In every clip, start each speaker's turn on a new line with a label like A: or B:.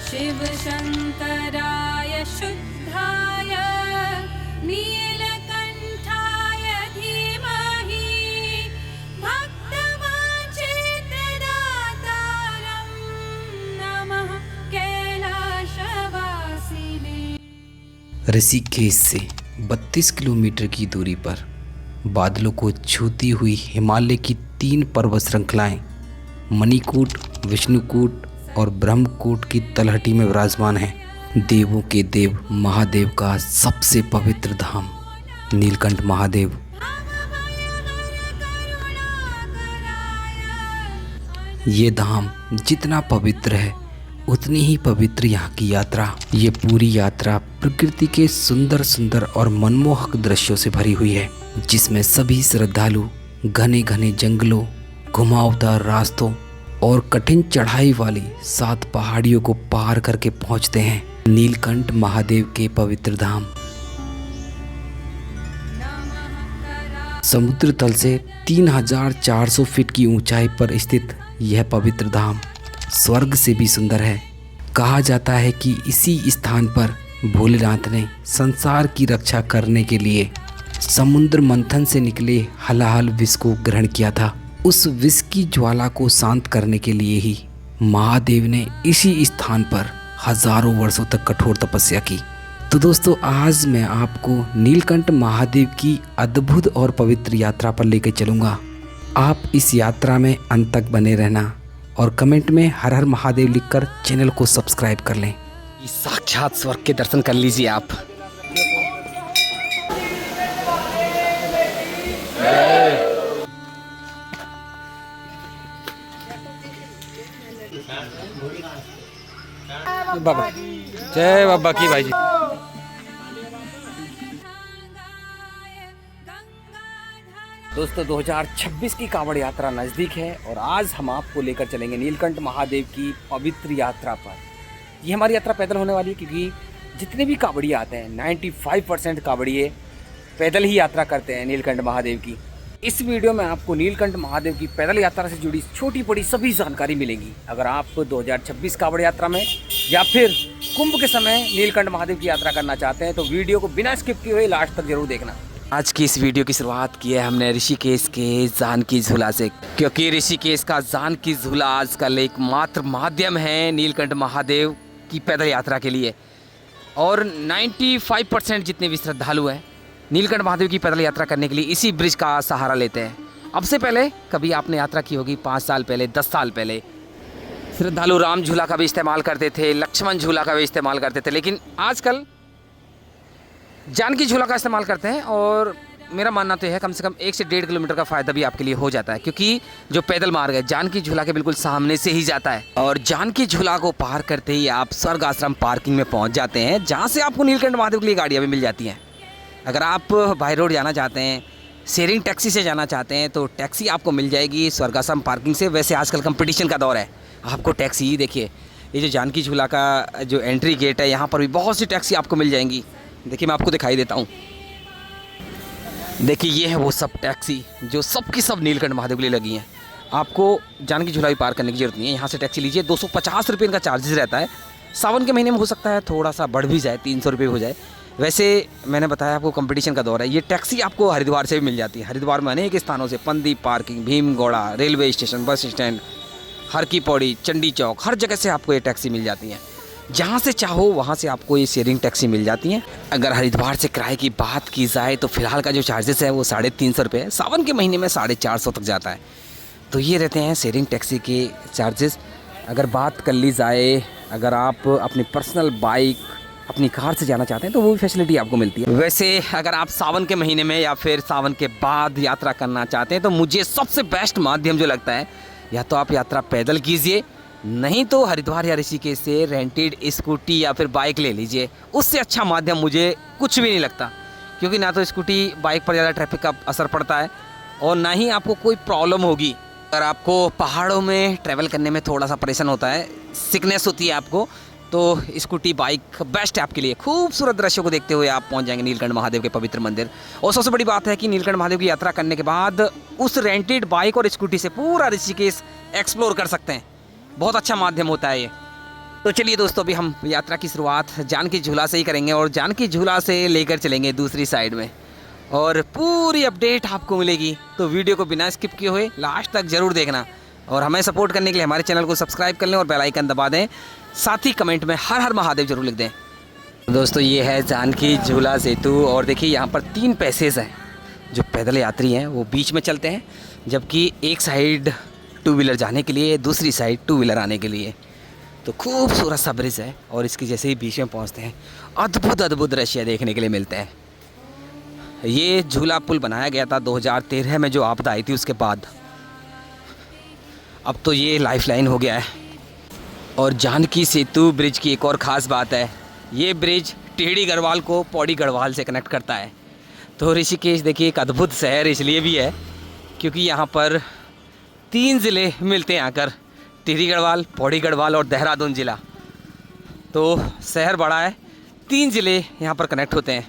A: शिव शंकराय शुद्धाय नीलकंठाय धीमहि भक्तवांछितदातारं नमः कैलाशवासिने।
B: ऋषिकेश से 32 किलोमीटर की दूरी पर बादलों को छूती हुई हिमालय की 3 पर्वत श्रृंखलाएं मणिकूट, विष्णुकूट और ब्रह्मकूट की तलहटी में विराजमान हैं। देवों के देव महादेव का सबसे पवित्र धाम नीलकंठ महादेव। ये धाम जितना पवित्र है उतनी ही पवित्र यहाँ की यात्रा। ये पूरी यात्रा प्रकृति के सुंदर सुंदर और मनमोहक दृश्यों से भरी हुई है, जिसमें सभी श्रद्धालु घने घने जंगलों, घुमावदार रास्तों और कठिन चढ़ाई वाली 7 पहाड़ियों को पार करके पहुँचते हैं नीलकंठ महादेव के पवित्र धाम। समुद्र तल से 3400 फीट की ऊंचाई पर स्थित यह पवित्र धाम स्वर्ग से भी सुंदर है। कहा जाता है कि इसी स्थान पर भोलेनाथ ने संसार की रक्षा करने के लिए समुद्र मंथन से निकले हलाहल विष को ग्रहण किया था। उस विष की ज्वाला को शांत करने के लिए ही महादेव ने इसी स्थान पर हजारों वर्षों तक कठोर तपस्या की। तो दोस्तों, आज मैं आपको नीलकंठ महादेव की अद्भुत और पवित्र यात्रा पर लेकर चलूँगा। आप इस यात्रा में अंत तक बने रहना और कमेंट में हर हर महादेव लिखकर चैनल को सब्सक्राइब कर लें। साक्षात स्वर्ग के दर्शन कर लीजिए आप। बाबा जय बाबा की भाई जी। दोस्तों, 2026 की कांवड़ यात्रा नज़दीक है और आज हम आपको लेकर चलेंगे नीलकंठ महादेव की पवित्र यात्रा पर। ये हमारी यात्रा पैदल होने वाली है, क्योंकि जितने भी कांवड़िए आते हैं 95% कांवड़िए पैदल ही यात्रा करते हैं नीलकंठ महादेव की। इस वीडियो में आपको नीलकंठ महादेव की पैदल यात्रा से जुड़ी छोटी बड़ी सभी जानकारी मिलेंगी। अगर आप 2026 कांवड़ यात्रा में या फिर कुंभ के समय नीलकंठ महादेव की यात्रा करना चाहते हैं तो वीडियो को बिना स्किप किए हुए लास्ट तक जरूर देखना। आज की इस वीडियो की शुरुआत की है हमने ऋषिकेश के जानकी झूला से, क्योंकि ऋषिकेश का जानकी झूला आजकल एकमात्र माध्यम है नीलकंठ महादेव की पैदल यात्रा के लिए। और 95% जितने भी श्रद्धालु हैं नीलकंठ महादेव की पैदल यात्रा करने के लिए इसी ब्रिज का सहारा लेते हैं। अब से पहले कभी आपने यात्रा की होगी, 5 साल पहले, 10 साल पहले श्रद्धालु राम झूला का भी इस्तेमाल करते थे, लक्ष्मण झूला का भी इस्तेमाल करते थे, लेकिन आजकल जानकी झूला का इस्तेमाल करते हैं। और मेरा मानना तो है कम से कम 1 से 1.5 किलोमीटर का फ़ायदा भी आपके लिए हो जाता है, क्योंकि जो पैदल मार्ग है जानकी झूला के बिल्कुल सामने से ही जाता है। और जानकी झूला को पार करते ही आप स्वर्ग आश्रम पार्किंग में पहुंच जाते हैं, जहां से आपको नीलकंठ महादेव के लिए गाड़ियाँ भी मिल जाती हैं। अगर आप बाई रोड जाना चाहते हैं, शेयरिंग टैक्सी से जाना चाहते हैं तो टैक्सी आपको मिल जाएगी स्वर्ग आश्रम पार्किंग से। वैसे आजकल कंपटीशन का दौर है, आपको टैक्सी ही देखिए, ये जो जानकी झूला का जो एंट्री गेट है यहाँ पर भी बहुत सी टैक्सी आपको मिल जाएंगी। देखिए मैं आपको दिखाई देता हूँ, देखिए ये है वो सब टैक्सी जो सब की सब नीलकंठ महादेव के लिए लगी हैं। आपको जानकी झूला भी पार करने की जरूरत नहीं है, यहाँ से टैक्सी लीजिए। 250 रुपये इनका चार्जेस रहता है। सावन के महीने में हो सकता है थोड़ा सा बढ़ भी जाए, 300 रुपये हो जाए। वैसे मैंने बताया आपको कंपटीशन का दौर है। ये टैक्सी आपको हरिद्वार से भी मिल जाती है। हरिद्वार में अनेक स्थानों से, Pandeep parking, Bhimgoda, railway station, bus stand, Har ki Pauri, Chandi चौक, हर जगह से आपको ये टैक्सी मिल जाती हैं। जहाँ से चाहो वहाँ से आपको ये शेयरिंग टैक्सी मिल जाती हैं। अगर हरिद्वार से किराए की बात की जाए तो फ़िलहाल का जो चार्जेस है वो 350 रुपये है। सावन के महीने में 450 तक जाता है। तो ये रहते हैं शेयरिंग टैक्सी के चार्जेस। अगर बात कर ली जाए, अगर आप अपनी पर्सनल बाइक, अपनी कार से जाना चाहते हैं तो वो भी फैसिलिटी आपको मिलती है। वैसे अगर आप सावन के महीने में या फिर सावन के बाद यात्रा करना चाहते हैं तो मुझे सबसे बेस्ट माध्यम जो लगता है, या तो आप यात्रा पैदल कीजिए, नहीं तो हरिद्वार या ऋषिकेश से रेंटेड स्कूटी या फिर बाइक ले लीजिए। उससे अच्छा माध्यम मुझे कुछ भी नहीं लगता, क्योंकि ना तो स्कूटी बाइक पर ज़्यादा ट्रैफिक का असर पड़ता है और ना ही आपको कोई प्रॉब्लम होगी। अगर आपको पहाड़ों में ट्रैवल करने में थोड़ा सा परेशान होता है, सिकनेस होती है आपको, तो स्कूटी बाइक बेस्ट है आपके लिए। खूबसूरत दृश्यों को देखते हुए आप पहुंच जाएंगे नीलकंठ महादेव के पवित्र मंदिर। और सबसे बड़ी बात है कि नीलकंठ महादेव की यात्रा करने के बाद उस रेंटेड बाइक और स्कूटी से पूरा ऋषिकेश एक्सप्लोर कर सकते हैं। बहुत अच्छा माध्यम होता है ये। तो चलिए दोस्तों, अभी हम यात्रा की शुरुआत जानकी झूला से ही करेंगे और जानकी झूला से लेकर चलेंगे दूसरी साइड में, और पूरी अपडेट आपको मिलेगी। तो वीडियो को बिना स्किप किए हुए लास्ट तक ज़रूर देखना, और हमें सपोर्ट करने के लिए हमारे चैनल को सब्सक्राइब कर लें और बेल आइकन दबा दें। साथ ही कमेंट में हर हर महादेव जरूर लिख दें। दोस्तों, ये है जानकी झूला सेतु, और देखिए यहाँ पर 3 पैसेज हैं। जो पैदल यात्री हैं वो बीच में चलते हैं, जबकि एक साइड 2 व्हीलर जाने के लिए, दूसरी साइड 2 व्हीलर आने के लिए। तो खूबसूरत सा ब्रिज है, और इसके जैसे ही बीच में पहुँचते हैं अद्भुत अद्भुत दृश्य देखने के लिए मिलते हैं। ये झूला पुल बनाया गया था 2013 में, जो आपदा आई थी उसके बाद। अब तो ये लाइफलाइन हो गया है। और जानकी सेतु ब्रिज की एक और ख़ास बात है, ये ब्रिज टिहरी गढ़वाल को पौड़ी गढ़वाल से कनेक्ट करता है। तो ऋषिकेश देखिए एक अद्भुत शहर इसलिए भी है क्योंकि यहाँ पर 3 ज़िले मिलते हैं आकर, टिहरी गढ़वाल, पौड़ी गढ़वाल और देहरादून ज़िला। तो शहर बड़ा है, 3 ज़िले यहाँ पर कनेक्ट होते हैं।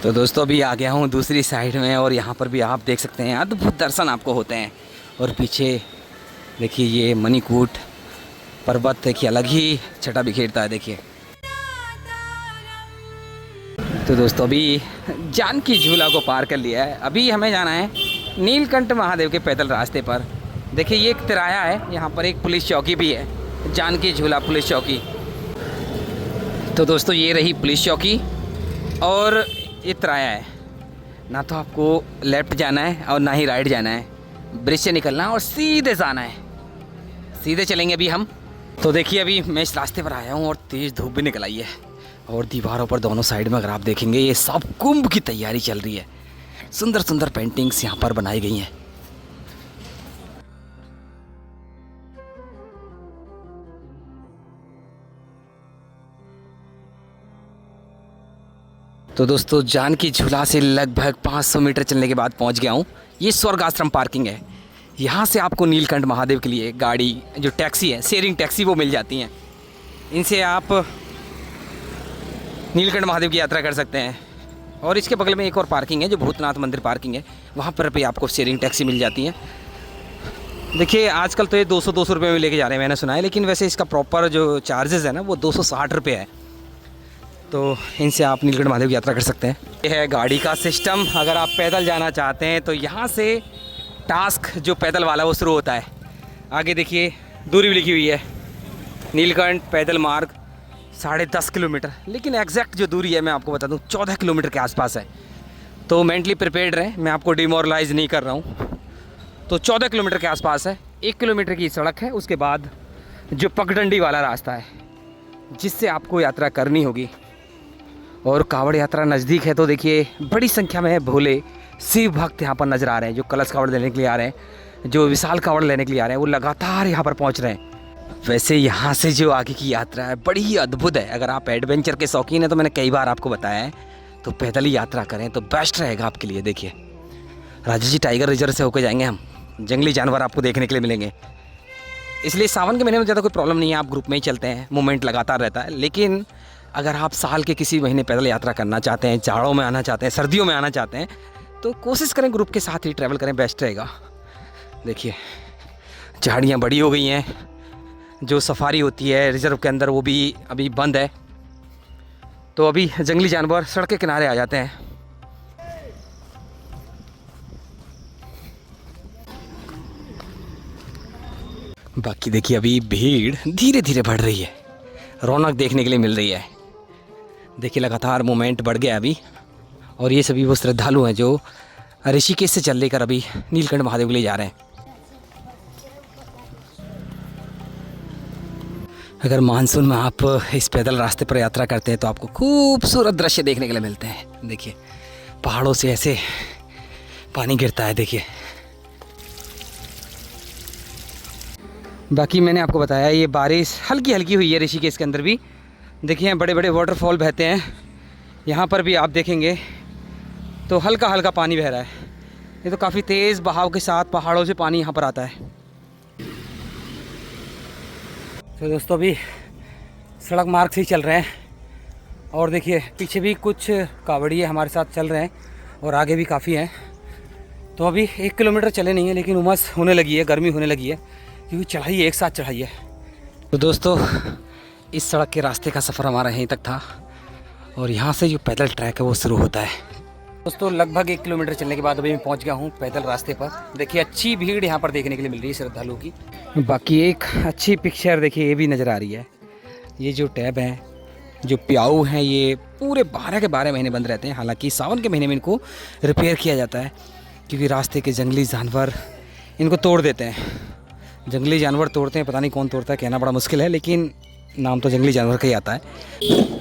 B: तो दोस्तों, अभी आ गया हूँ दूसरी साइड में, और यहाँ पर भी आप देख सकते हैं अद्भुत दर्शन आपको होते हैं। और पीछे देखिए ये मणिकूट पर्वत देखिए अलग ही छटा बिखेरता है। देखिए तो दोस्तों, अभी जानकी झूला को पार कर लिया है। अभी हमें जाना है नीलकंठ महादेव के पैदल रास्ते पर। देखिए ये एक तिराया है, यहाँ पर एक पुलिस चौकी भी है, जानकी झूला पुलिस चौकी। तो दोस्तों, ये रही पुलिस चौकी, और ये तिराया है। ना तो आपको लेफ़्ट जाना है और ना ही राइट जाना है, ब्रिज से निकलना और सीधे जाना है। सीधे चलेंगे अभी हम। तो देखिए अभी मैं इस रास्ते पर आया हूँ और तेज़ धूप भी निकल आई है, और दीवारों पर दोनों साइड में अगर आप देखेंगे ये सब कुंभ की तैयारी चल रही है। सुंदर सुंदर पेंटिंग्स यहाँ पर बनाई गई हैं। तो दोस्तों, जानकी झूला से लगभग 500 मीटर चलने के बाद पहुँच गया हूँ। ये स्वर्ग आश्रम पार्किंग है। यहाँ से आपको नीलकंठ महादेव के लिए गाड़ी, जो टैक्सी है, शेयरिंग टैक्सी, वो मिल जाती हैं। इनसे आप नीलकंठ महादेव की यात्रा कर सकते हैं। और इसके बगल में एक और पार्किंग है जो भूतनाथ मंदिर पार्किंग है, वहाँ पर भी आपको शेयरिंग टैक्सी मिल जाती है। देखिए आजकल तो ये 200 रुपये में लेके जा रहे हैं, मैंने सुना है, लेकिन वैसे इसका प्रॉपर जो चार्जेस है ना वो 260 रुपये है। तो इनसे आप नीलकंठ महादेव की यात्रा कर सकते हैं। ये है गाड़ी का सिस्टम। अगर आप पैदल जाना चाहते हैं तो यहाँ से टास्क जो पैदल वाला वो शुरू होता है। आगे देखिए दूरी भी लिखी हुई है, नीलकंठ पैदल मार्ग 10.5 किलोमीटर, लेकिन एग्जैक्ट जो दूरी है मैं आपको बता दूं 14 किलोमीटर के आसपास है। तो मेंटली प्रिपेयर्ड रहें, मैं आपको डिमोरलाइज नहीं कर रहा हूं। तो 14 किलोमीटर के आसपास है। 1 किलोमीटर की सड़क है, उसके बाद जो पगडंडी वाला रास्ता है जिससे आपको यात्रा करनी होगी। और कावड़ यात्रा नज़दीक है, तो देखिए बड़ी संख्या में भोले शिव भक्त यहाँ पर नज़र आ रहे हैं, जो कलश कावड़ लेने के लिए आ रहे हैं, जो विशाल कावड़ लेने के लिए आ रहे हैं, वो लगातार यहाँ पर पहुँच रहे हैं। वैसे यहाँ से जो आगे की यात्रा है बड़ी ही अद्भुत है। अगर आप एडवेंचर के शौकीन हैं तो मैंने कई बार आपको बताया है, तो पैदल ही यात्रा करें तो बेस्ट रहेगा आपके लिए। देखिए राजाजी टाइगर रिजर्व से होकर जाएंगे हम, जंगली जानवर आपको देखने के लिए मिलेंगे। इसलिए सावन के महीने में ज़्यादा कोई प्रॉब्लम नहीं है, आप ग्रुप में ही चलते हैं, मूवमेंट लगातार रहता है। लेकिन अगर आप साल के किसी महीने पैदल यात्रा करना चाहते हैं, जाड़ों में आना चाहते हैं, सर्दियों में आना चाहते हैं, तो कोशिश करें ग्रुप के साथ ही ट्रैवल करें, बेस्ट रहेगा। देखिए झाड़ियाँ बड़ी हो गई हैं, जो सफारी होती है रिजर्व के अंदर वो भी अभी बंद है, तो अभी जंगली जानवर सड़क के किनारे आ जाते हैं। बाकी देखिए अभी भीड़ धीरे धीरे बढ़ रही है, रौनक देखने के लिए मिल रही है। देखिए लगातार मूवमेंट बढ़ गया अभी, और ये सभी वो श्रद्धालु हैं जो ऋषिकेश से चल लेकर अभी नीलकंठ महादेव के लिए जा रहे हैं। अगर मानसून में आप इस पैदल रास्ते पर यात्रा करते हैं तो आपको खूबसूरत दृश्य देखने के लिए मिलते हैं। देखिए पहाड़ों से ऐसे पानी गिरता है। देखिए बाकी मैंने आपको बताया ये बारिश हल्की हल्की हुई है ऋषिकेश के अंदर भी। देखिए बड़े बड़े वाटरफॉल बहते हैं, यहाँ पर भी आप देखेंगे तो हल्का हल्का पानी बह रहा है। ये तो काफ़ी तेज़ बहाव के साथ पहाड़ों से पानी यहाँ पर आता है। तो दोस्तों अभी सड़क मार्ग से ही चल रहे हैं, और देखिए पीछे भी कुछ कावड़िए हमारे साथ चल रहे हैं और आगे भी काफ़ी हैं। तो अभी 1 किलोमीटर चले नहीं है, लेकिन उमस होने लगी है, गर्मी होने लगी है, क्योंकि चढ़ाई एक साथ चढ़ाई है। तो दोस्तों इस सड़क के रास्ते का सफ़र हमारा यहीं तक था, और यहाँ से जो पैदल ट्रैक है वो शुरू होता है। दोस्तों लगभग 1 किलोमीटर चलने के बाद अभी मैं पहुँच गया हूँ पैदल रास्ते पर। देखिए अच्छी भीड़ यहाँ पर देखने के लिए मिल रही है श्रद्धालुओं की। बाकी एक अच्छी पिक्चर देखिए ये भी नज़र आ रही है। ये जो टैब है, जो प्याऊ हैं, ये पूरे 12 के 12 महीने बंद रहते हैं। हालांकि सावन के महीने में इनको रिपेयर किया जाता है, क्योंकि रास्ते के जंगली जानवर इनको तोड़ देते हैं। जंगली जानवर तोड़ते हैं, पता नहीं कौन तोड़ता है, कहना बड़ा मुश्किल है, लेकिन नाम तो जंगली जानवर का ही आता है।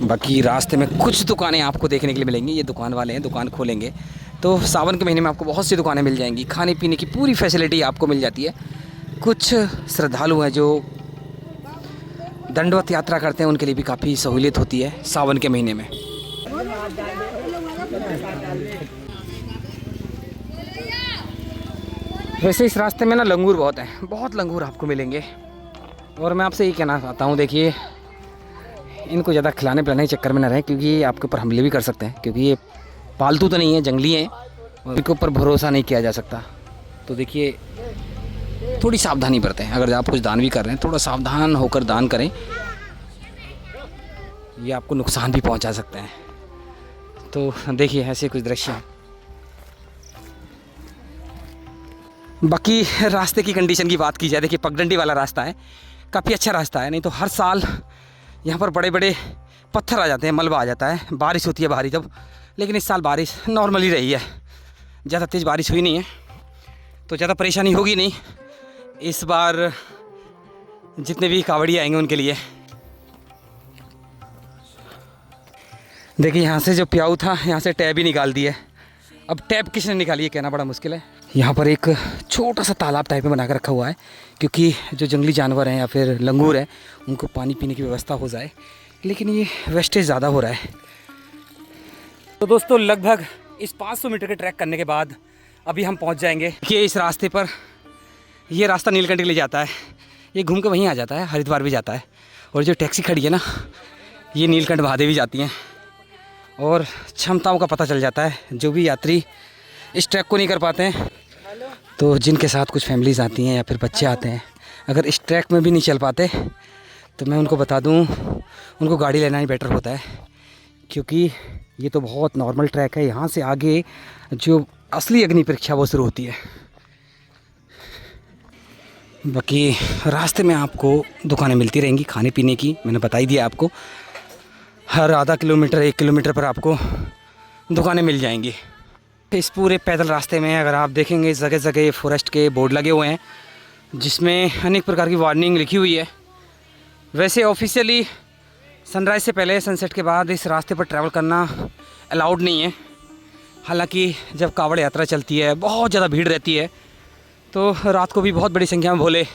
B: बाकी रास्ते में कुछ दुकानें आपको देखने के लिए मिलेंगी। ये दुकान वाले हैं, दुकान खोलेंगे तो सावन के महीने में आपको बहुत सी दुकानें मिल जाएंगी। खाने पीने की पूरी फैसिलिटी आपको मिल जाती है। कुछ श्रद्धालु हैं जो दंडवत यात्रा करते हैं, उनके लिए भी काफ़ी सहूलियत होती है सावन के महीने में। वैसे इस रास्ते में ना लंगूर बहुत हैं, बहुत लंगूर आपको मिलेंगे। और मैं आपसे ये कहना चाहता हूँ, देखिए इनको ज़्यादा खिलाने पिलाने के चक्कर में ना रहें, क्योंकि ये आपके ऊपर हमले भी कर सकते हैं, क्योंकि ये पालतू तो नहीं है, जंगली हैं, और इनके ऊपर भरोसा नहीं किया जा सकता। तो देखिए थोड़ी सावधानी बरतें। अगर आप कुछ दान भी कर रहे हैं, थोड़ा सावधान होकर दान करें, ये आपको नुकसान भी पहुंचा सकते हैं। तो देखिए ऐसे कुछ दृश्य हैं। बाकी रास्ते की कंडीशन की बात की जाए, देखिए पगडंडी वाला रास्ता है, काफ़ी अच्छा रास्ता है। नहीं तो हर साल यहाँ पर बड़े बड़े पत्थर आ जाते हैं, मलबा आ जाता है, बारिश होती है भारी तब। लेकिन इस साल बारिश नॉर्मली रही है, ज़्यादा तेज़ बारिश हुई नहीं है, तो ज़्यादा परेशानी होगी नहीं इस बार जितने भी कांवड़िए आएंगे उनके लिए। देखिए यहाँ से जो प्याऊ था, यहाँ से टैब ही निकाल दी है। अब टैब किसने निकाली है कहना बड़ा मुश्किल है। यहाँ पर एक छोटा सा तालाब टाइप में बना कर रखा हुआ है, क्योंकि जो जंगली जानवर हैं या फिर लंगूर हैं उनको पानी पीने की व्यवस्था हो जाए, लेकिन ये वेस्टेज ज़्यादा हो रहा है। तो दोस्तों लगभग इस 500 मीटर के ट्रैक करने के बाद अभी हम पहुँच जाएंगे कि इस रास्ते पर। ये रास्ता नीलकंठ के लिए जाता है, ये घूम के वहीं आ जाता है, हरिद्वार भी जाता है। और जो टैक्सी खड़ी है ना, ये नीलकंठ महादेवी जाती हैं, और क्षमताओं का पता चल जाता है। जो भी यात्री इस ट्रैक को नहीं कर पाते हैं, तो जिनके साथ कुछ फैमिलीज़ आती हैं या फिर बच्चे आते हैं, अगर इस ट्रैक में भी नहीं चल पाते, तो मैं उनको बता दूं, उनको गाड़ी लेना ही बेटर होता है, क्योंकि ये तो बहुत नॉर्मल ट्रैक है। यहाँ से आगे जो असली अग्नि परीक्षा वो शुरू होती है। बाकी रास्ते में आपको दुकानें मिलती रहेंगी खाने पीने की, मैंने बता ही दिया आपको। हर आधा किलोमीटर 1 किलोमीटर पर आपको दुकानें मिल जाएंगी। इस पूरे पैदल रास्ते में अगर आप देखेंगे, जगह जगह फॉरेस्ट के बोर्ड लगे हुए हैं, जिसमें अनेक प्रकार की वार्निंग लिखी हुई है। वैसे ऑफिशियली सनराइज़ से पहले सनसेट के बाद इस रास्ते पर ट्रैवल करना अलाउड नहीं है। हालांकि जब कांवड़ यात्रा चलती है, बहुत ज़्यादा भीड़ रहती है, तो रात को भी बहुत बड़ी संख्या में भोले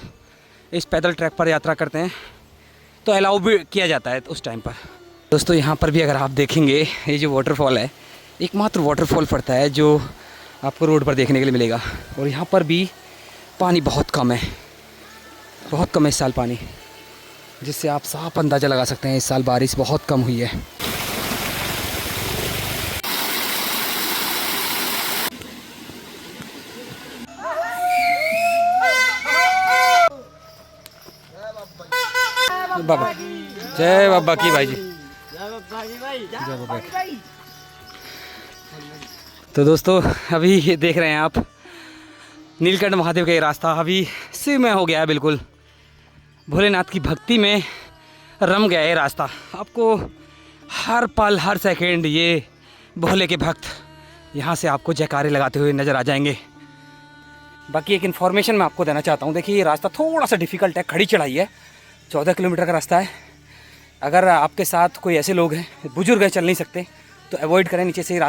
B: इस पैदल ट्रैक पर यात्रा करते हैं, तो अलाउ भी किया जाता है उस टाइम पर। दोस्तों यहाँ पर भी अगर आप देखेंगे, ये जो वाटरफॉल है, एकमात्र वाटरफॉल पड़ता है जो आपको रोड पर देखने के लिए मिलेगा। और यहाँ पर भी पानी बहुत कम है, बहुत कम है इस साल पानी, जिससे आप साफ अंदाज़ा लगा सकते हैं इस साल बारिश बहुत कम हुई है। बाबा जय बाबा की भाई जी, जय बाबा की। तो दोस्तों अभी ये देख रहे हैं आप नीलकंठ महादेव का ये रास्ता अभी शिवमय हो गया है, बिल्कुल भोलेनाथ की भक्ति में रम गया है ये रास्ता। आपको हर पल हर सेकंड ये भोले के भक्त यहाँ से आपको जयकारे लगाते हुए नज़र आ जाएंगे। बाकी एक इन्फॉर्मेशन मैं आपको देना चाहता हूँ। देखिए ये रास्ता थोड़ा सा डिफ़िकल्ट है, खड़ी चढ़ाई है, 14 किलोमीटर का रास्ता है। अगर आपके साथ कोई ऐसे लोग हैं, बुजुर्ग हैं, चल नहीं सकते, तो अवॉइड करें, नीचे से ही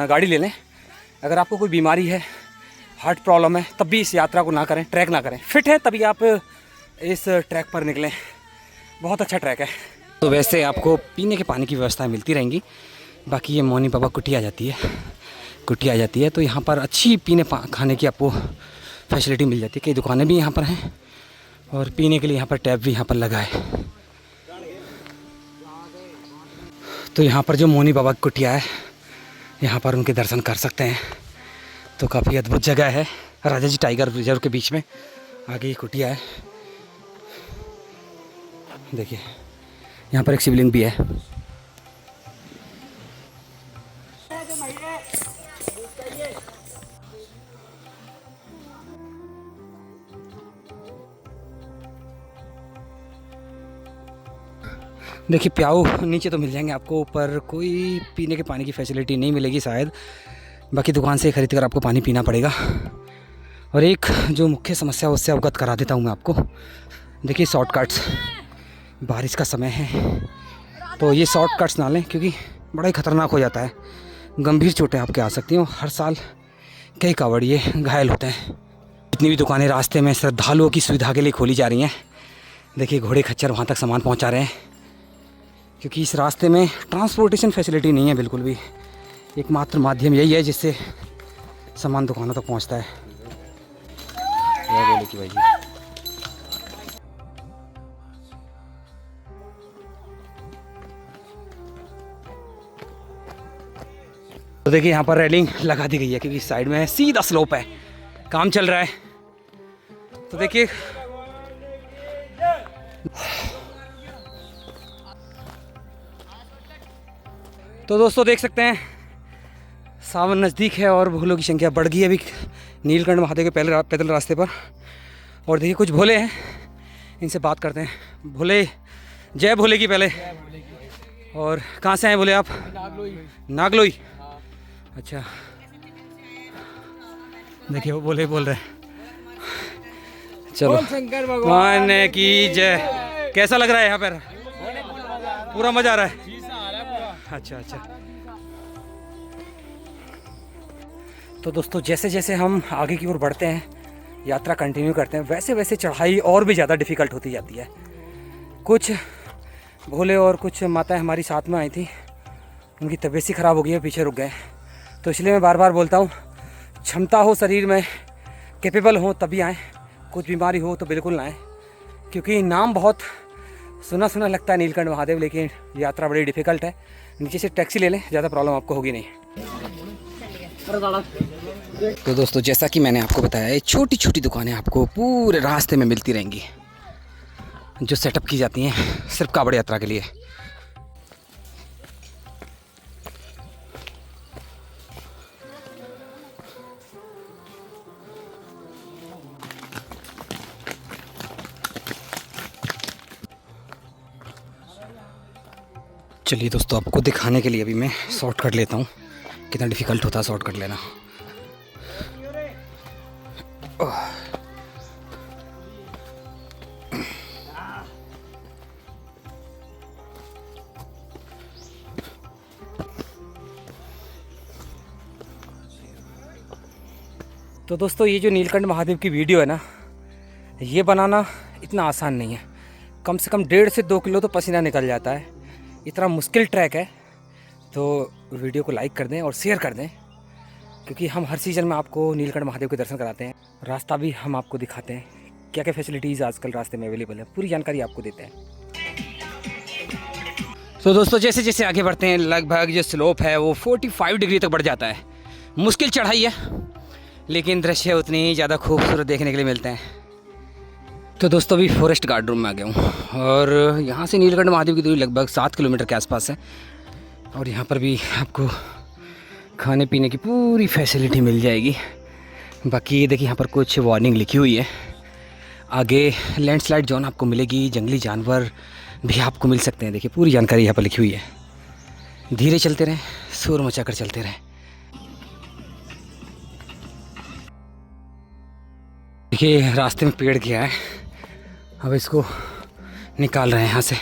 B: गाड़ी ले लें। अगर आपको कोई बीमारी है, हार्ट प्रॉब्लम है, तब भी इस यात्रा को ना करें, ट्रैक ना करें। फिट है तभी आप इस ट्रैक पर निकलें, बहुत अच्छा ट्रैक है। तो वैसे आपको पीने के पानी की व्यवस्था मिलती रहेंगी। बाकी ये मौनी बाबा कुटी आ जाती है, तो यहाँ पर अच्छी पीने खाने की आपको फैसिलिटी मिल जाती है। कई दुकानें भी यहाँ पर हैं और पीने के लिए यहाँ पर टैप भी यहाँ पर लगा है। तो यहाँ पर जो मौनी बाबा की कुटिया है, यहाँ पर उनके दर्शन कर सकते हैं। तो काफ़ी अद्भुत जगह है, राजा जी टाइगर रिजर्व के बीच में। आगे ये कुटिया है, देखिए यहाँ पर एक शिवलिंग भी है। देखिए प्याऊ नीचे तो मिल जाएंगे आपको, ऊपर कोई पीने के पानी की फैसिलिटी नहीं मिलेगी शायद, बाकी दुकान से खरीद कर आपको पानी पीना पड़ेगा। और एक जो मुख्य समस्या उससे अवगत करा देता हूँ मैं आपको। देखिए शॉर्टकट्स, बारिश का समय है तो ये शॉर्टकट्स ना लें क्योंकि बड़ा ही ख़तरनाक हो जाता है, गंभीर चोटें आपके आ सकती हैं। हर साल कई कांवड़िए घायल होते हैं। जितनी भी दुकानें रास्ते में श्रद्धालुओं की सुविधा के लिए खोली जा रही हैं, देखिए घोड़े खच्चर वहाँ तक सामान पहुँचा रहे हैं क्योंकि इस रास्ते में ट्रांसपोर्टेशन फैसिलिटी नहीं है बिल्कुल भी। एकमात्र माध्यम यही है जिससे सामान दुकानों तक पहुँचता है। बोले कि भाई तो देखिए यहाँ पर रेलिंग लगा दी गई है क्योंकि साइड में सीधा स्लोप है, काम चल रहा है। तो देखिए तो दोस्तों देख सकते हैं सावन नज़दीक है और भोलों की संख्या बढ़ गई है अभी नीलकंठ महादेव के पैदल रास्ते पर। और देखिए कुछ भोले हैं, इनसे बात करते हैं। भोले, जय भोले की पहले। और कहाँ से आए भोले आप? नागलोई। अच्छा, देखिए वो भोले बोल रहे हैं। चलो शंकर भगवान की जय। कैसा लग रहा है यहाँ पर? पूरा मजा आ रहा है। अच्छा अच्छा। तो दोस्तों जैसे जैसे हम आगे की ओर बढ़ते हैं, यात्रा कंटिन्यू करते हैं, वैसे वैसे चढ़ाई और भी ज़्यादा डिफ़िकल्ट होती जाती है। कुछ भोले और कुछ माताएं हमारी साथ में आई थी, उनकी तबीयत सी ख़राब हो गई है, पीछे रुक गए। तो इसलिए मैं बार बार बोलता हूँ, क्षमता हो शरीर में, कैपेबल हो तभी आएँ, कुछ बीमारी हो तो बिल्कुल ना आएँ। क्योंकि नाम बहुत सुना सुना लगता है नीलकंठ महादेव, लेकिन यात्रा बड़ी डिफ़िकल्ट है। नीचे से टैक्सी ले लें, ज़्यादा प्रॉब्लम आपको होगी नहीं। तो दोस्तों जैसा कि मैंने आपको बताया, ये छोटी छोटी दुकानें आपको पूरे रास्ते में मिलती रहेंगी जो सेटअप की जाती हैं सिर्फ कांवड़ यात्रा के लिए। चलिए दोस्तों आपको दिखाने के लिए अभी मैं शॉर्टकट लेता हूँ, कितना डिफ़िकल्ट होता है शॉर्टकट लेना। तो दोस्तों ये जो नीलकंठ महादेव की वीडियो है ना, ये बनाना इतना आसान नहीं है। कम से कम 1.5 से 2 किलो तो पसीना निकल जाता है, इतना मुश्किल ट्रैक है। तो वीडियो को लाइक कर दें और शेयर कर दें, क्योंकि हम हर सीज़न में आपको नीलकंठ महादेव के दर्शन कराते हैं। रास्ता भी हम आपको दिखाते हैं, क्या क्या फैसिलिटीज़ आजकल रास्ते में अवेलेबल है, पूरी जानकारी आपको देते हैं। तो दोस्तों जैसे जैसे आगे बढ़ते हैं, लगभग जो स्लोप है वो 45 डिग्री तक बढ़ जाता है। मुश्किल चढ़ाई है, लेकिन दृश्य उतनी ही ज़्यादा खूबसूरत देखने के लिए मिलते हैं। तो दोस्तों अभी फॉरेस्ट गार्ड रूम में आ गया हूँ और यहाँ से नीलकंठ महादेव की दूरी लगभग 7 किलोमीटर के आसपास है। और यहाँ पर भी आपको खाने पीने की पूरी फैसिलिटी मिल जाएगी। बाकी ये देखिए यहाँ पर कुछ वार्निंग लिखी हुई है। आगे लैंडस्लाइड जोन आपको मिलेगी, जंगली जानवर भी आपको मिल सकते हैं। देखिए पूरी जानकारी यहाँ पर लिखी हुई है। धीरे चलते रहें, शोर मचा कर चलते रहें। देखिए रास्ते में पेड़ गया है, अब इसको निकाल रहे हैं यहाँ से।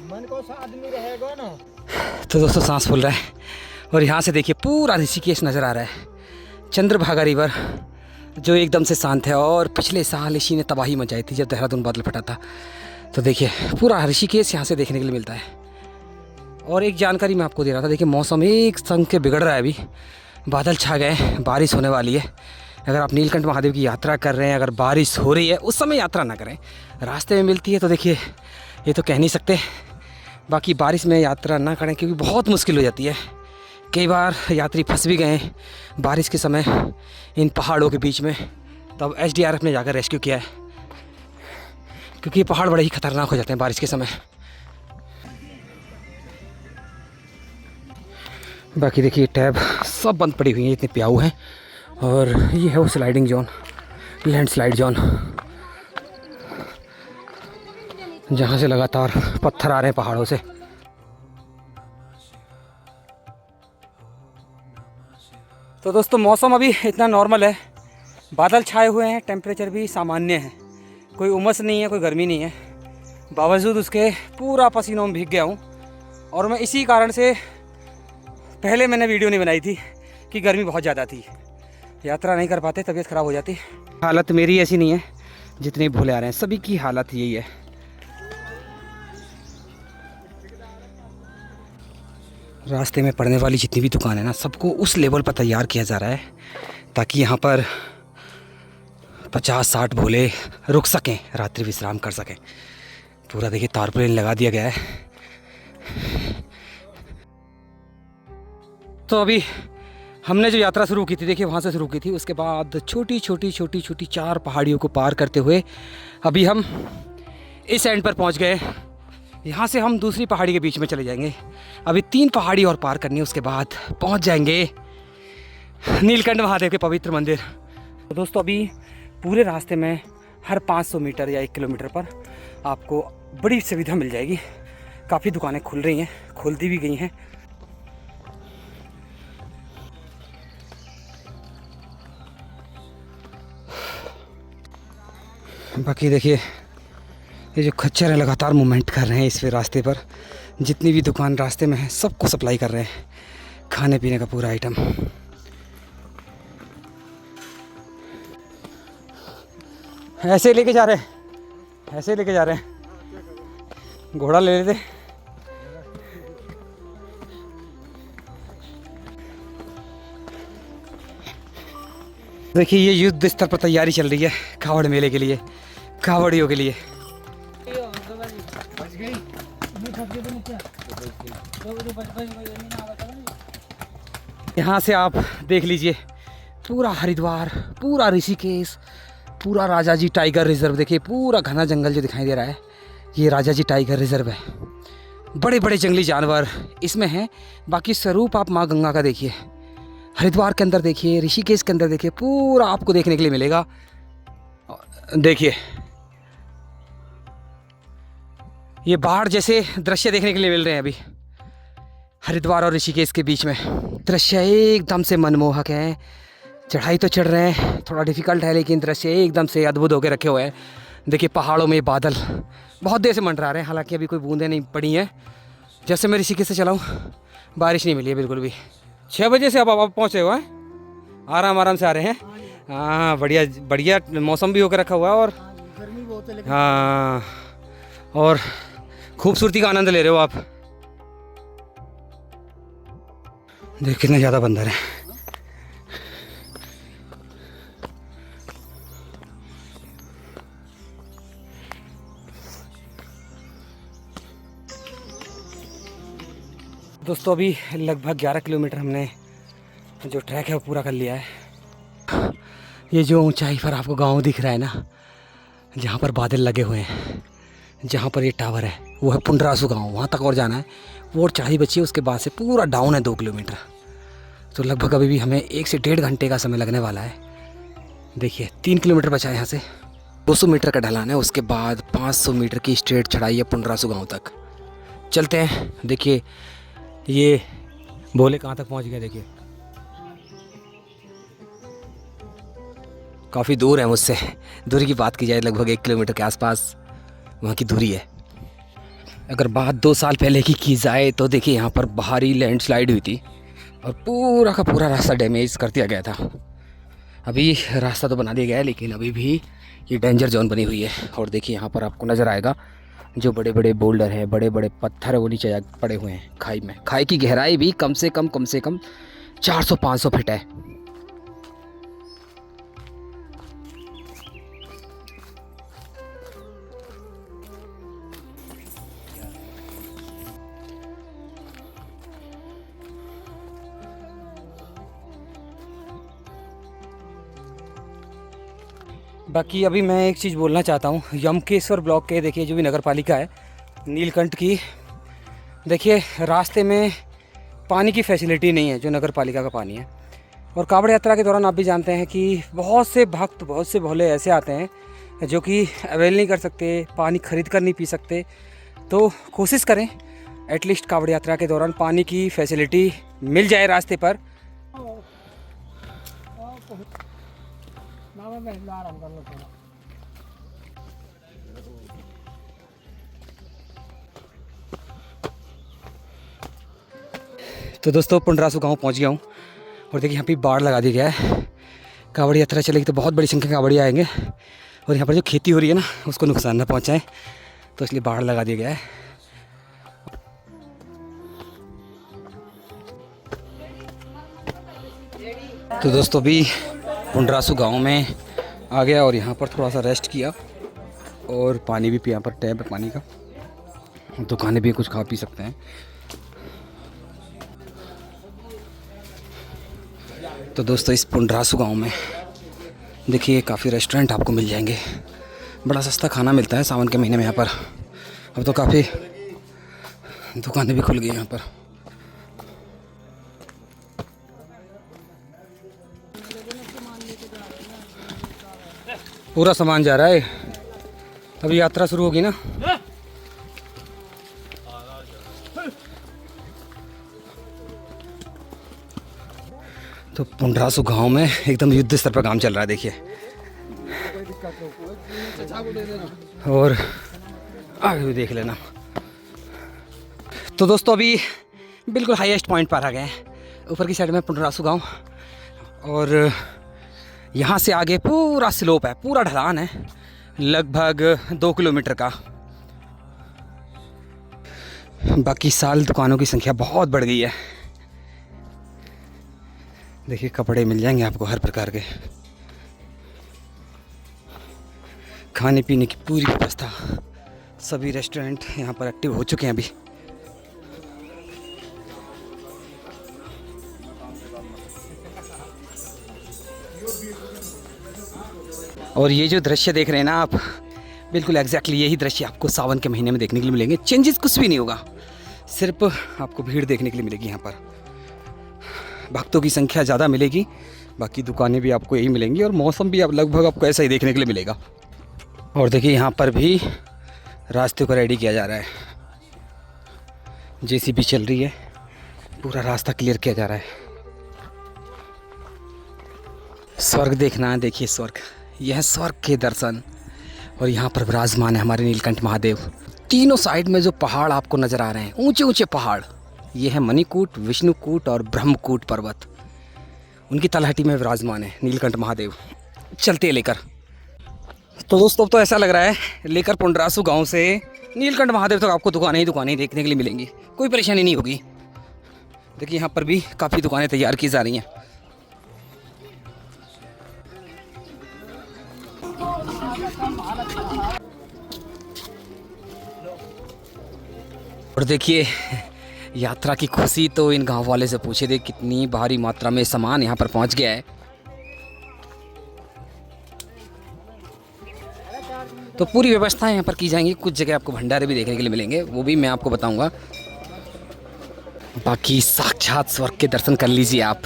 B: मन को सा आदमी रहेगा ना। तो दोस्तों सांस फूल रहा है और यहाँ से देखिए पूरा ऋषिकेश नज़र आ रहा है। चंद्रभागा रिवर जो एकदम से शांत है, और पिछले साल इसी ने तबाही मचाई थी जब देहरादून बादल फटा था। तो देखिए पूरा ऋषिकेश यहाँ से देखने के लिए मिलता है। और एक जानकारी मैं आपको दे रहा था, देखिए मौसम एक संग के बिगड़ रहा है, अभी बादल छा गए, बारिश होने वाली है। अगर आप नीलकंठ महादेव की यात्रा कर रहे हैं, अगर बारिश हो रही है उस समय यात्रा ना करें, रास्ते में मिलती है तो देखिए ये तो कह नहीं सकते, बाकी बारिश में यात्रा ना करें क्योंकि बहुत मुश्किल हो जाती है। कई बार यात्री फंस भी गए हैं बारिश के समय इन पहाड़ों के बीच में, तब एसडीआरएफ ने जाकर रेस्क्यू किया है, क्योंकि ये पहाड़ बड़े ही खतरनाक हो जाते हैं बारिश के समय। बाकी देखिए टैब सब बंद पड़ी हुई हैं, इतने प्याऊ हैं। और ये है वो स्लाइडिंग जोन, लैंडस्लाइड जोन, जहाँ से लगातार पत्थर आ रहे हैं पहाड़ों से। तो दोस्तों मौसम अभी इतना नॉर्मल है, बादल छाए हुए हैं, टेम्परेचर भी सामान्य है, कोई उमस नहीं है, कोई गर्मी नहीं है। बावजूद उसके पूरा पसीनों में भीग गया हूँ। और मैं इसी कारण से पहले मैंने वीडियो नहीं बनाई थी कि गर्मी बहुत ज़्यादा थी, यात्रा नहीं कर पाते, तबीयत ख़राब हो जाती। हालत मेरी ऐसी नहीं है, जितने भोले आ रहे हैं सभी की हालत यही है। रास्ते में पड़ने वाली जितनी भी दुकान है ना, सबको उस लेवल पर तैयार किया जा रहा है ताकि यहाँ पर 50-60 भोले रुक सकें, रात्रि विश्राम कर सकें। पूरा देखिए तारपुलिन लगा दिया गया है। तो अभी हमने जो यात्रा शुरू की थी, देखिए वहाँ से शुरू की थी, उसके बाद छोटी छोटी 4 पहाड़ियों को पार करते हुए अभी हम इस एंड पर पहुँच गए। यहाँ से हम दूसरी पहाड़ी के बीच में चले जाएंगे। अभी 3 पहाड़ी और पार करनी है, उसके बाद पहुँच जाएंगे नीलकंठ महादेव के पवित्र मंदिर। तो दोस्तों अभी पूरे रास्ते में हर 500 मीटर या 1 किलोमीटर पर आपको बड़ी सुविधा मिल जाएगी। काफ़ी दुकानें खुल रही हैं, खुलती भी गई हैं। बाकी देखिए ये जो खच्चर है लगातार मूवमेंट कर रहे हैं इस रास्ते पर। जितनी भी दुकान रास्ते में है सबको सप्लाई कर रहे हैं खाने पीने का पूरा आइटम। ऐसे लेके जा रहे हैं, ऐसे लेके जा रहे हैं, घोड़ा ले लेते। देखिए ये युद्ध स्तर पर तैयारी चल रही है कावड़ मेले के लिए, कावड़ियों के लिए। यहाँ से आप देख लीजिए पूरा हरिद्वार, पूरा ऋषिकेश, पूरा राजाजी टाइगर रिजर्व। देखिए पूरा घना जंगल जो दिखाई दे रहा है, ये राजाजी टाइगर रिजर्व है। बड़े बड़े जंगली जानवर इसमें हैं। बाकी स्वरूप आप माँ गंगा का देखिए, हरिद्वार के अंदर देखिए, ऋषिकेश के अंदर देखिए, पूरा आपको देखने के लिए मिलेगा। देखिए ये बाढ़ जैसे दृश्य देखने के लिए मिल रहे हैं अभी हरिद्वार और ऋषिकेश के बीच में। दृश्य एकदम से मनमोहक है। चढ़ाई तो चढ़ रहे हैं, थोड़ा डिफ़िकल्ट है, लेकिन दृश्य एकदम से अद्भुत होकर रखे हुए हैं। देखिए पहाड़ों में बादल बहुत देर से मंडरा रहे हैं, हालांकि अभी कोई बूंदें नहीं पड़ी हैं। जैसे मैं ऋषिकेश से चला हूँ बारिश नहीं मिली है बिल्कुल भी। 6 बजे से अब आप पहुँचे हुए हैं, आराम से आ रहे हैं। हाँ बढ़िया बढ़िया मौसम भी होकर रखा हुआ है और
C: गर्मी बहुत है।
B: हाँ और खूबसूरती का आनंद ले रहे हो आप। देख कितने ज़्यादा बंदर हैं। दोस्तों अभी लगभग 11 किलोमीटर हमने जो ट्रैक है वो पूरा कर लिया है। ये जो ऊंचाई पर आपको गांव दिख रहा है ना, जहाँ पर बादल लगे हुए हैं, जहाँ पर ये टावर है, वो है पुंडरासू गांव। वहाँ तक और जाना है, वो और चढ़ाई बची है। उसके बाद से पूरा डाउन है 2 किलोमीटर। तो लगभग अभी भी हमें 1 से 1.5 घंटे का समय लगने वाला है। देखिए 3 किलोमीटर बचा है यहाँ से, 200 मीटर का ढलान है। उसके बाद 500 मीटर की स्ट्रेट चढ़ाई है पुंडरासू गाँव तक। चलते हैं। देखिए ये भोले कहाँ तक पहुँच गया, देखिए काफ़ी दूर है मुझसे। दूरी की बात की जाए लगभग 1 किलोमीटर के आसपास वहाँ की दूरी है। अगर बात 2 साल पहले की जाए तो देखिए यहाँ पर भारी लैंडस्लाइड हुई थी और पूरा का पूरा रास्ता डैमेज कर दिया गया था। अभी रास्ता तो बना दिया गया है, लेकिन अभी भी ये डेंजर जोन बनी हुई है। और देखिए यहाँ पर आपको नज़र आएगा जो बड़े बड़े बोल्डर हैं, बड़े बड़े पत्थर है, वो नीचे पड़े हुए हैं खाई में। खाई की गहराई भी कम से कम 400-500 फीट है। बाकी अभी मैं एक चीज़ बोलना चाहता हूँ, यमकेश्वर ब्लॉक के देखिए जो भी नगर पालिका है नीलकंठ की, देखिए रास्ते में पानी की फैसिलिटी नहीं है जो नगर पालिका का पानी है। और कावड़ यात्रा के दौरान आप भी जानते हैं कि बहुत से भक्त, बहुत से भोले ऐसे आते हैं जो कि अवेल नहीं कर सकते, पानी खरीद कर नहीं पी सकते। तो कोशिश करें एटलीस्ट कावड़ यात्रा के दौरान पानी की फैसिलिटी मिल जाए रास्ते पर। तो दोस्तों पुंडरासू गांव पहुंच गया हूं और देखिए यहाँ पे बाढ़ लगा दिया गया है। कावड़ यात्रा चलेगी तो बहुत बड़ी संख्या कावड़ी आएंगे और यहाँ पर जो खेती हो रही है ना उसको नुकसान ना पहुँचाएँ, तो इसलिए बाढ़ लगा दिया गया है। तो दोस्तों अभी पुंडरासू गांव में आ गया और यहाँ पर थोड़ा सा रेस्ट किया और पानी भी पिया। यहाँ पर टैप है पानी का, दुकानें भी कुछ खा पी सकते हैं। तो दोस्तों इस पुंडरासू गांव में देखिए काफ़ी रेस्टोरेंट आपको मिल जाएंगे, बड़ा सस्ता खाना मिलता है सावन के महीने में यहाँ पर। अब तो काफ़ी दुकानें भी खुल गई यहाँ पर। पूरा सामान जा रहा है, अभी यात्रा शुरू होगी ना। तो पुंडरासू गांव में एकदम युद्ध स्तर पर काम चल रहा है देखिए, और आगे भी देख लेना। तो दोस्तों अभी बिल्कुल हाईएस्ट पॉइंट पर आ गए हैं, ऊपर की साइड में पुंडरासू गांव, और यहाँ से आगे पूरा स्लोप है, पूरा ढलान है, लगभग 2 किलोमीटर का। बाकी साल दुकानों की संख्या बहुत बढ़ गई है। देखिए कपड़े मिल जाएंगे आपको हर प्रकार के, खाने पीने की पूरी व्यवस्था, सभी रेस्टोरेंट यहाँ पर एक्टिव हो चुके हैं अभी। और ये जो दृश्य देख रहे हैं ना आप, बिल्कुल एग्जैक्टली यही दृश्य आपको सावन के महीने में देखने के लिए मिलेंगे। चेंजेस कुछ भी नहीं होगा, सिर्फ आपको भीड़ देखने के लिए मिलेगी। यहाँ पर भक्तों की संख्या ज़्यादा मिलेगी, बाकी दुकानें भी आपको यही मिलेंगी और मौसम भी अब लगभग आपको ऐसा ही देखने के लिए मिलेगा। और देखिए यहाँ पर भी रास्ते को रेडी किया जा रहा है, जेसीबी चल रही है, पूरा रास्ता क्लियर किया जा रहा है। स्वर्ग देखना है, देखिए स्वर्ग, यह स्वर्ग के दर्शन, और यहाँ पर विराजमान है हमारे नीलकंठ महादेव। तीनों साइड में जो पहाड़ आपको नज़र आ रहे हैं, ऊंचे ऊंचे पहाड़, ये है मणिकूट, विष्णुकूट और ब्रह्मकूट पर्वत, उनकी तलहटी में विराजमान है नीलकंठ महादेव। चलते लेकर। तो दोस्तों अब तो ऐसा लग रहा है लेकर पुंडरासू गांव से नीलकंठ महादेव तक आपको दुकानें ही दुकानें देखने के लिए मिलेंगी, कोई परेशानी नहीं होगी। देखिए यहाँ पर भी काफ़ी दुकानें तैयार की जा रही हैं। और देखिए यात्रा की खुशी तो इन गांव वाले से पूछे थे, कितनी भारी मात्रा में सामान यहाँ पर पहुँच गया है। तो पूरी व्यवस्थाएं यहाँ पर की जाएंगी, कुछ जगह आपको भंडारे भी देखने के लिए मिलेंगे, वो भी मैं आपको बताऊंगा। बाकी साक्षात स्वर्ग के दर्शन कर लीजिए आप,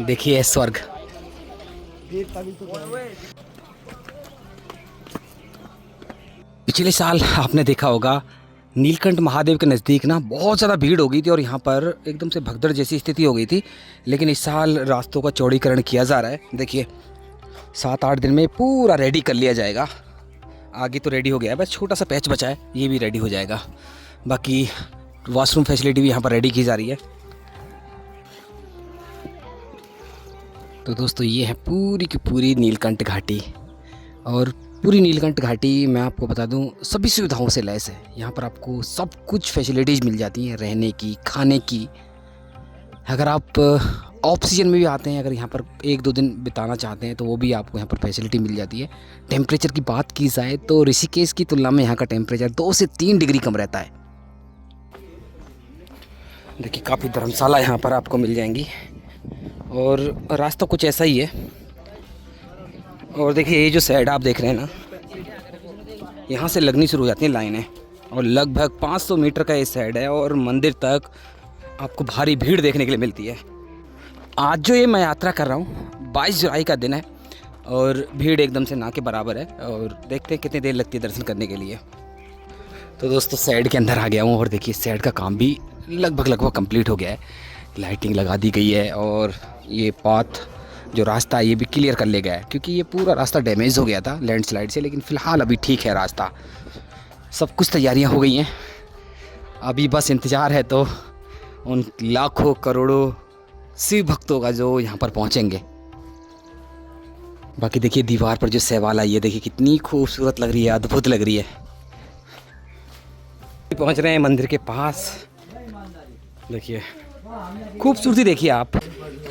B: देखिए स्वर्ग। पिछले साल आपने देखा होगा नीलकंठ महादेव के नज़दीक ना बहुत ज़्यादा भीड़ हो गई थी और यहाँ पर एकदम से भगदड़ जैसी स्थिति हो गई थी, लेकिन इस साल रास्तों का चौड़ीकरण किया जा रहा है। देखिए 7-8 दिन में पूरा रेडी कर लिया जाएगा। आगे तो रेडी हो गया है, बस छोटा सा पैच बचा है, ये भी रेडी हो जाएगा। बाकी वॉशरूम फैसिलिटी भी यहाँ पर रेडी की जा रही है। तो दोस्तों ये है पूरी की पूरी नीलकंठ घाटी, और पूरी नीलकंठ घाटी मैं आपको बता दूं सभी सुविधाओं से लैस है। यहाँ पर आपको सब कुछ फैसिलिटीज़ मिल जाती हैं, रहने की, खाने की। अगर आप ऑफ सीजन में भी आते हैं, अगर यहाँ पर 1-2 दिन बिताना चाहते हैं तो वो भी आपको यहाँ पर फैसिलिटी मिल जाती है। टेम्परेचर की बात की जाए तो ऋषिकेश की तुलना में यहाँ का टेम्परेचर 2 से 3 डिग्री कम रहता है। देखिए काफ़ी धर्मशाला यहाँ पर आपको मिल जाएंगी, और रास्ता कुछ ऐसा ही है। और देखिए ये जो साइड आप देख रहे हैं ना, यहाँ से लगनी शुरू हो जाती हैं लाइनें और लगभग 500 मीटर का ये साइड है और मंदिर तक आपको भारी भीड़ देखने के लिए मिलती है। आज जो ये मैं यात्रा कर रहा हूँ 22 जुलाई का दिन है और भीड़ एकदम से ना के बराबर है और देखते हैं कितनी देर लगती है दर्शन करने के लिए। तो दोस्तों साइड के अंदर आ गया हूँ और देखिए साइड का काम भी लगभग कंप्लीट हो गया है। लाइटिंग लगा दी गई है और ये पाथ जो रास्ता है ये भी क्लियर कर ले गया है क्योंकि ये पूरा रास्ता डैमेज हो गया था लैंडस्लाइड से, लेकिन फ़िलहाल अभी ठीक है रास्ता। सब कुछ तैयारियां हो गई हैं, अभी बस इंतज़ार है तो उन लाखों करोड़ों शिव भक्तों का जो यहाँ पर पहुँचेंगे। बाकी देखिए दीवार पर जो शैवाल आई है देखिए कितनी खूबसूरत लग रही है, अद्भुत लग रही है। पहुँच रहे हैं मंदिर के पास, देखिए खूबसूरती देखिए आप,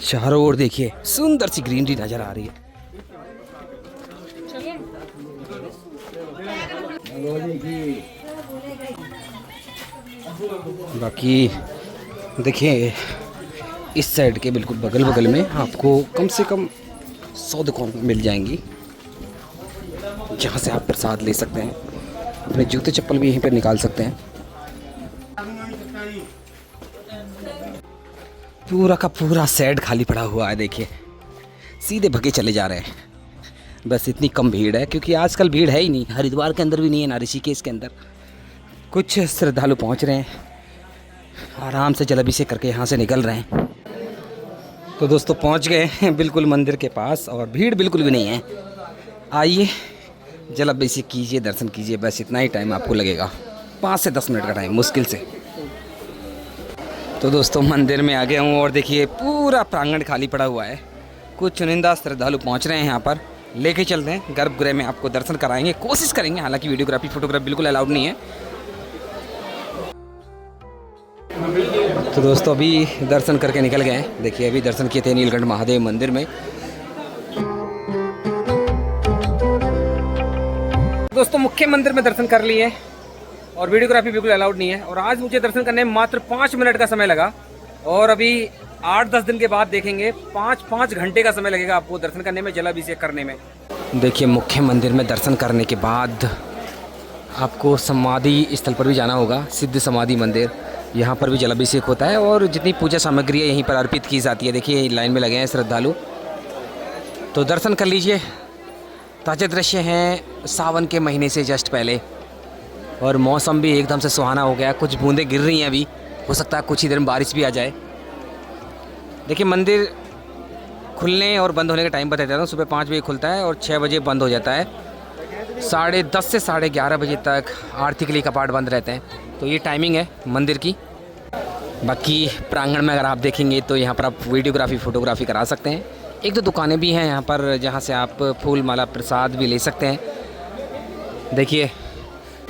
B: चारों ओर देखिए सुंदर सी ग्रीनरी नज़र आ रही है। बाकी देखिए इस साइड के बिल्कुल बगल में आपको कम से कम 100 दुकान मिल जाएंगी जहाँ से आप प्रसाद ले सकते हैं, अपने जूते चप्पल भी यहीं पर निकाल सकते हैं। पूरा का पूरा साइड खाली पड़ा हुआ है, देखिए सीधे भगे चले जा रहे हैं। बस इतनी कम भीड़ है क्योंकि आजकल भीड़ है ही नहीं, हरिद्वार के अंदर भी नहीं है ना ऋषिकेश के अंदर। कुछ श्रद्धालु पहुंच रहे हैं, आराम से जलाभिषेक करके यहाँ से निकल रहे हैं। तो दोस्तों पहुंच गए हैं बिल्कुल मंदिर के पास और भीड़ बिल्कुल भी नहीं है। आइए जलाभिषेक कीजिए, दर्शन कीजिए, बस इतना ही टाइम आपको लगेगा, 5 से 10 मिनट का टाइम मुश्किल से। तो दोस्तों मंदिर में आ गया हूँ और देखिए पूरा प्रांगण खाली पड़ा हुआ है। कुछ चुनिंदा श्रद्धालु पहुँच रहे हैं यहाँ पर, लेके चलते हैं गर्भगृह में, आपको दर्शन कराएंगे, कोशिश करेंगे, हालांकि वीडियोग्राफी फोटोग्राफी बिल्कुल अलाउड नहीं है। तो दोस्तों अभी दर्शन करके निकल गए हैं, देखिए अभी दर्शन किए थे नीलकंठ महादेव मंदिर में। दोस्तों मुख्य मंदिर में दर्शन कर लिए और वीडियोग्राफी बिल्कुल अलाउड नहीं है और आज मुझे दर्शन करने में मात्र 5 मिनट का समय लगा और अभी 8-10 दिन के बाद देखेंगे 5-5 घंटे का समय लगेगा आपको दर्शन करने में, जलाभिषेक करने में। देखिए मुख्य मंदिर में दर्शन करने के बाद आपको समाधि स्थल पर भी जाना होगा, सिद्ध समाधि मंदिर, यहाँ पर भी जलाभिषेक होता है और जितनी पूजा सामग्री है यहीं पर अर्पित की जाती है। देखिए लाइन में लगे हैं श्रद्धालु, तो दर्शन कर लीजिए। ताज़े दृश्य हैं सावन के महीने से जस्ट पहले और मौसम भी एकदम से सुहाना हो गया, कुछ बूंदें गिर रही हैं अभी, हो सकता है कुछ ही देर में बारिश भी आ जाए। देखिए मंदिर खुलने और बंद होने का टाइम बता देता हूँ, सुबह 5 बजे खुलता है और 6 बजे बंद हो जाता है। 10:30 से 11:30 बजे तक आरती के लिए कपाट बंद रहते हैं, तो ये टाइमिंग है मंदिर की। बाकी प्रांगण में अगर आप देखेंगे तो यहाँ पर आप वीडियोग्राफी फोटोग्राफी करा सकते हैं। 1-2 दुकानें भी हैं यहाँ पर जहाँ से आप फूल माला प्रसाद भी ले सकते हैं।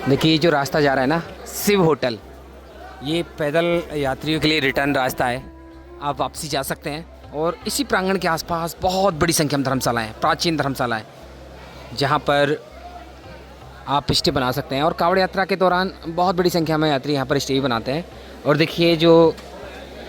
B: देखिए जो रास्ता जा रहा है ना शिव होटल, ये पैदल यात्रियों के लिए रिटर्न रास्ता है, आप वापसी जा सकते हैं। और इसी प्रांगण के आसपास बहुत बड़ी संख्या में धर्मशालाएँ हैं, प्राचीन धर्मशालाएँ, जहाँ पर आप स्टे बना सकते हैं। और कांवड़ यात्रा के दौरान बहुत बड़ी संख्या में यात्री यहाँ पर स्टे भी बनाते हैं। और देखिए जो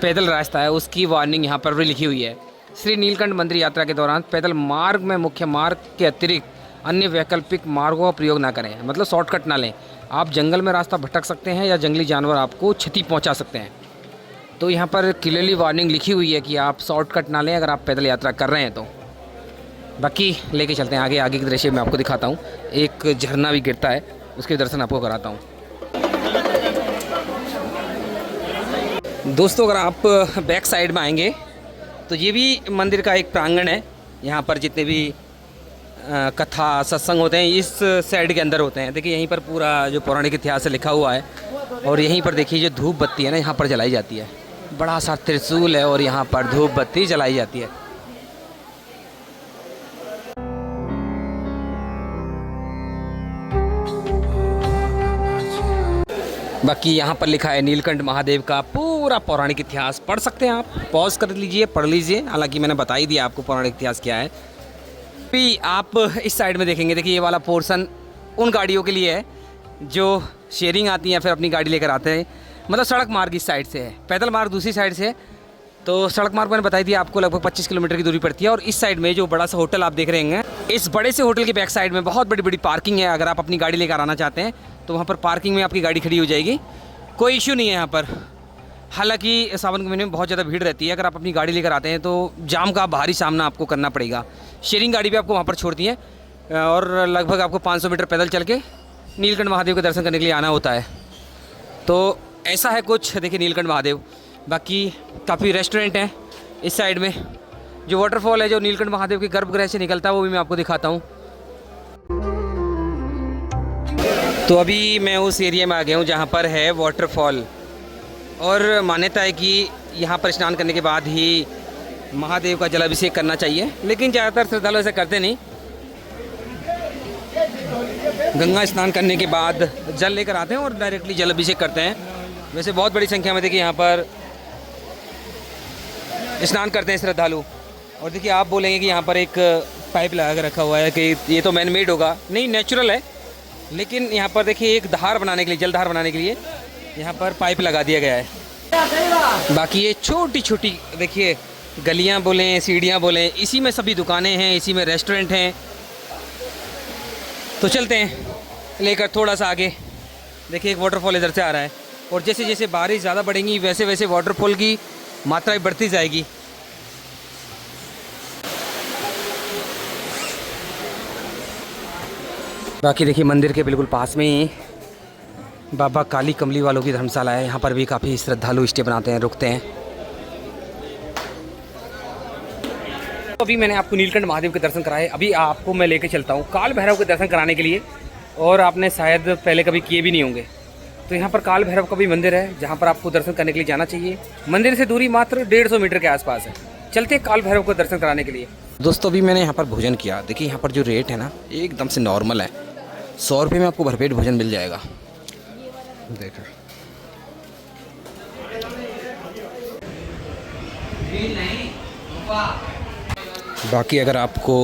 B: पैदल रास्ता है उसकी वार्निंग यहाँ पर भी लिखी हुई है, श्री नीलकंठ मंदिर यात्रा के दौरान पैदल मार्ग में मुख्य मार्ग के अतिरिक्त अन्य वैकल्पिक मार्गों का प्रयोग ना करें, मतलब शॉर्टकट ना लें। आप जंगल में रास्ता भटक सकते हैं या जंगली जानवर आपको क्षति पहुंचा सकते हैं। तो यहाँ पर क्लियरली वार्निंग लिखी हुई है कि आप शॉर्टकट ना लें अगर आप पैदल यात्रा कर रहे हैं तो। बाकी लेके चलते हैं आगे के दृश्य मैं आपको दिखाता हूँ। एक झरना भी गिरता है, उसके दर्शन आपको कराता हूँ। दोस्तों अगर आप बैक साइड में आएंगे तो ये भी मंदिर का एक प्रांगण है, यहाँ पर जितने भी कथा सत्संग होते हैं इस साइड के अंदर होते हैं। देखिए यहीं पर पूरा जो पौराणिक इतिहास लिखा हुआ है और यहीं पर देखिए जो धूप बत्ती है ना यहाँ पर जलाई जाती है, बड़ा सा त्रिशूल है और यहाँ पर धूप बत्ती जलाई जाती है। बाकी यहाँ पर लिखा है नीलकंठ महादेव का पूरा पौराणिक इतिहास, पढ़ सकते हैं आप, पॉज कर लीजिए पढ़ लीजिए। हालांकि मैंने बता ही दिया आपको पौराणिक इतिहास क्या है। भी आप इस साइड में देखेंगे, देखिए ये वाला पोर्शन उन गाड़ियों के लिए है जो शेयरिंग आती हैं फिर अपनी गाड़ी लेकर आते हैं, मतलब सड़क मार्ग इस साइड से है, पैदल मार्ग दूसरी साइड से है। तो सड़क मार्ग मैंने बताई थी आपको लगभग 25 किलोमीटर की दूरी पड़ती है। और इस साइड में जो बड़ा सा होटल आप देख रहे हैं इस बड़े से होटल के बैक साइड में बहुत बड़ी बड़ी पार्किंग है। अगर आप अपनी गाड़ी लेकर आना चाहते हैं तो वहाँ पर पार्किंग में आपकी गाड़ी खड़ी हो जाएगी, कोई इश्यू नहीं है यहाँ पर। हालांकि सावन के महीने में बहुत ज़्यादा भीड़ रहती है। अगर आप अपनी गाड़ी लेकर आते हैं तो जाम का भारी सामना आपको करना पड़ेगा। शेयरिंग गाड़ी भी आपको वहाँ पर छोड़ती है और लगभग आपको 500 मीटर पैदल चल के नीलकंठ महादेव के दर्शन करने के लिए आना होता है। तो ऐसा है कुछ, देखिए नीलकंठ महादेव। बाकी काफ़ी रेस्टोरेंट हैं इस साइड में। जो वाटरफॉल है जो नीलकंठ महादेव के गर्भगृह से निकलता है वो भी मैं आपको दिखाता हूँ। तो अभी मैं उस एरिया में आ गया हूँ जहाँ पर है वाटरफॉल, और मान्यता है कि यहाँ पर स्नान करने के बाद ही महादेव का जलाभिषेक करना चाहिए, लेकिन ज़्यादातर श्रद्धालु ऐसा करते नहीं। गंगा स्नान करने के बाद जल लेकर आते हैं और डायरेक्टली जलाभिषेक करते हैं। वैसे बहुत बड़ी संख्या में देखिए यहाँ पर स्नान करते हैं श्रद्धालु। और देखिए आप बोलेंगे कि यहाँ पर एक पाइप लगा कर रखा हुआ है कि ये तो मैन मेड होगा, नहीं नेचुरल है। लेकिन यहाँ पर देखिए एक धार बनाने के लिए, जलधार बनाने के लिए यहाँ पर पाइप लगा दिया गया है। बाकी ये छोटी छोटी देखिए गलियाँ बोलें, सीढ़ियाँ बोलें, इसी में सभी दुकानें हैं, इसी में रेस्टोरेंट हैं। तो चलते हैं लेकर थोड़ा सा आगे। देखिए एक वाटरफॉल इधर से आ रहा है, और जैसे जैसे बारिश ज़्यादा बढ़ेंगी वैसे वैसे वाटरफॉल की मात्रा बढ़ती जाएगी। बाकी देखिए मंदिर के बिल्कुल पास में ही बाबा काली कमली वालों की धर्मशाला है। यहाँ पर भी काफ़ी श्रद्धालु स्टे बनाते हैं, रुकते हैं। तो अभी मैंने आपको नीलकंठ महादेव के दर्शन कराए। अभी आपको मैं लेके चलता हूँ काल भैरव के दर्शन कराने के लिए, और आपने शायद पहले कभी किए भी नहीं होंगे। तो यहाँ पर काल भैरव का भी मंदिर है जहाँ पर आपको दर्शन करने के लिए जाना चाहिए। मंदिर से दूरी मात्र 150 मीटर के आसपास है। चलते काल भैरव को दर्शन कराने के लिए। दोस्तों अभी मैंने यहाँ पर भोजन किया। देखिए यहाँ पर जो रेट है ना एकदम से नॉर्मल है। 100 रुपये में आपको भरपेट भोजन मिल जाएगा। देखो बाकी अगर आपको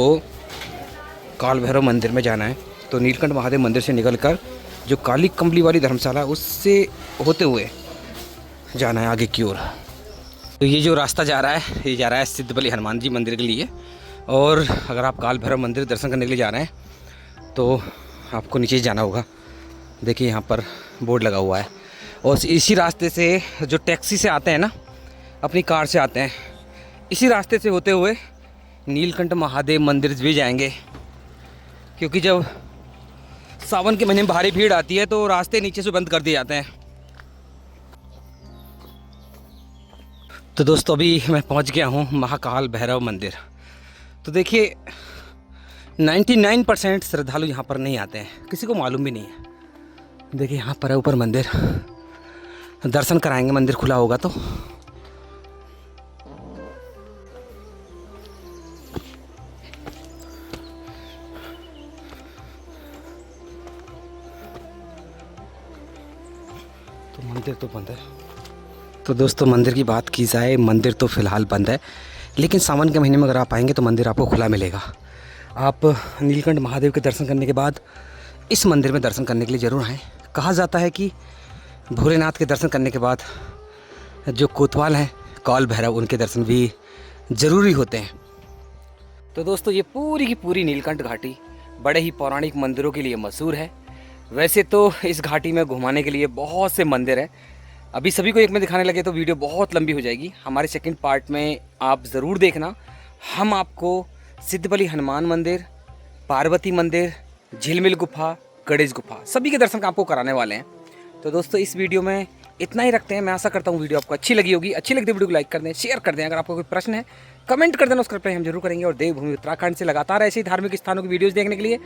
B: काल भैरव मंदिर में जाना है तो नीलकंठ महादेव मंदिर से निकलकर जो काली कमली वाली धर्मशाला उससे होते हुए जाना है आगे की ओर। तो ये जो रास्ता जा रहा है ये जा रहा है सिद्धबली हनुमान जी मंदिर के लिए। और अगर आप काल भैरव मंदिर दर्शन करने के लिए जा रहे हैं तो आपको नीचे जाना होगा। देखिए यहाँ पर बोर्ड लगा हुआ है। और इसी रास्ते से जो टैक्सी से आते हैं ना, अपनी कार से आते हैं, इसी रास्ते से होते हुए नीलकंठ महादेव मंदिर भी जाएंगे। क्योंकि जब सावन के महीने में भारी भीड़ आती है तो रास्ते नीचे से बंद कर दिए जाते हैं। तो दोस्तों अभी मैं पहुंच गया हूं महाकाल भैरव मंदिर। तो देखिए 99% श्रद्धालु यहाँ पर नहीं आते हैं, किसी को मालूम भी नहीं है। देखिए यहाँ पर है ऊपर मंदिर, दर्शन कराएंगे मंदिर खुला होगा तो। मंदिर तो बंद है। तो दोस्तों मंदिर की बात की जाए, मंदिर तो फ़िलहाल बंद है, लेकिन सावन के महीने में अगर आप आएंगे तो मंदिर आपको खुला मिलेगा। आप नीलकंठ महादेव के दर्शन करने के बाद इस मंदिर में दर्शन करने के लिए ज़रूर आएँ। कहा जाता है कि भोलेनाथ के दर्शन करने के बाद जो कोतवाल हैं काल भैरव, उनके दर्शन भी ज़रूरी होते हैं। तो दोस्तों ये पूरी की पूरी नीलकंठ घाटी बड़े ही पौराणिक मंदिरों के लिए मशहूर है। वैसे तो इस घाटी में घुमाने के लिए बहुत से मंदिर हैं। अभी सभी को एक में दिखाने लगे तो वीडियो बहुत लंबी हो जाएगी। हमारे सेकंड पार्ट में आप ज़रूर देखना। हम आपको सिद्धबली हनुमान मंदिर, पार्वती मंदिर, झिलमिल गुफा, गणेश गुफा सभी के दर्शन आपको कराने वाले हैं। तो दोस्तों इस वीडियो में इतना ही रखते हैं। मैं आशा करता हूँ वीडियो आपको अच्छी लगी होगी। अच्छी लगी तो वीडियो को लाइक कर दें, शेयर कर दें। अगर आपको कोई प्रश्न है कमेंट कर देना, उसका रिप्लाई हम जरूर करेंगे। और देवभूमि उत्तराखंड से लगातार ऐसे ही धार्मिक स्थानों की वीडियोज़ देखने के लिए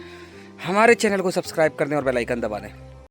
B: हमारे चैनल को सब्सक्राइब कर दें और बेल आइकन दबा दें।